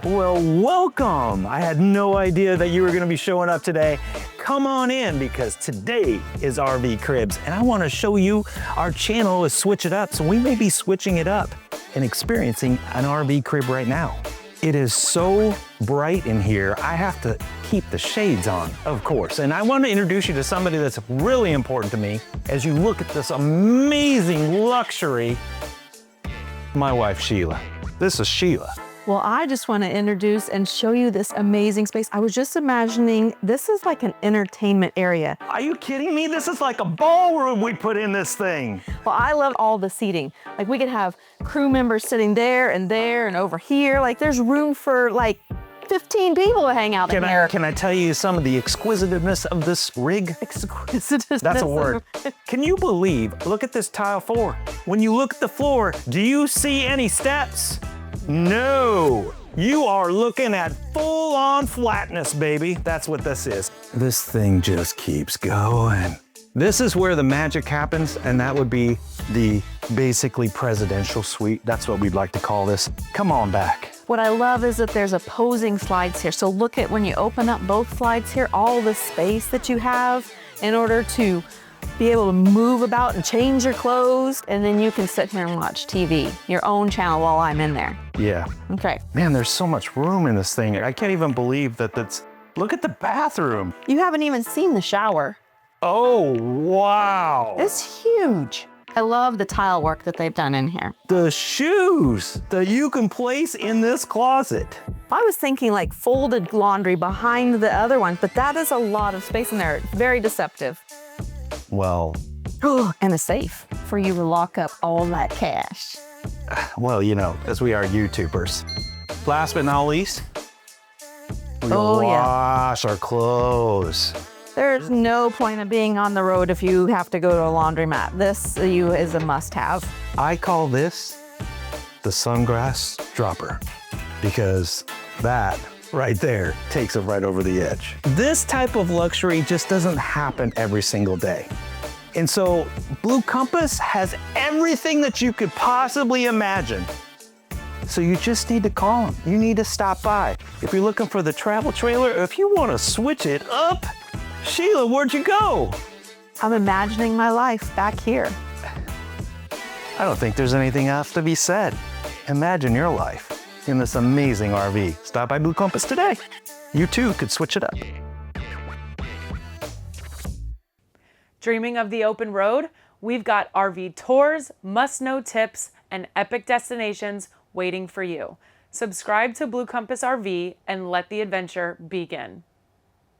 Well, welcome. I had no idea that you were going to be showing up today. Come on in because today is RV Cribs and I want to show you our channel is Switch It Up. So we may be switching it up and experiencing an RV crib right now. It is so bright in here, I have to keep the shades on, of course. And I want to introduce you to somebody that's really important to me as you look at this amazing luxury. My wife, Sheila. This is Sheila. Well, I just want to introduce and show you this amazing space. I was just imagining this is like an entertainment area. Are you kidding me? This is like a ballroom we put in this thing. Well, I love all the seating. Like we could have crew members sitting there and over here. Like there's room for like 15 people to hang out in here. Can I tell you some of the exquisiteness of this rig? Exquisiteness. That's a word. Can you believe, look at this tile floor. When you look at the floor, do you see any steps? No, you are looking at full-on flatness, baby. That's what this is. This thing just keeps going. This is where the magic happens, and that would be the basically presidential suite. That's what we'd like to call this. Come on back. What I love is that there's opposing slides here. So look at when you open up both slides here, all the space that you have in order to be able to move about and change your clothes, and then you can sit here and watch TV, your own channel while I'm in there. Yeah. Okay. Man, there's so much room in this thing. I can't even believe that's, look at the bathroom. You haven't even seen the shower. Oh, wow. It's huge. I love the tile work that they've done in here. The shoes that you can place in this closet. I was thinking like folded laundry behind the other one, but that is a lot of space in there. It's very deceptive. Well, and a safe for you to lock up all that cash. well, you know, as we are YouTubers. Last but not least, we Oh, yeah. wash our clothes. There's no point of being on the road if you have to go to a laundromat. This is a must-have. I call this the sunglass dropper because that right there takes it right over the edge. This type of luxury just doesn't happen every single day. And so Blue Compass has everything that you could possibly imagine. So you just need to call them. You need to stop by. If you're looking for the travel trailer, if you want to switch it up, Sheila, where'd you go? I'm imagining my life back here. I don't think there's anything else to be said. Imagine your life in this amazing RV. Stop by Blue Compass today. You too could switch it up. Dreaming of the open road? We've got RV tours, must-know tips, and epic destinations waiting for you. Subscribe to Blue Compass RV and let the adventure begin.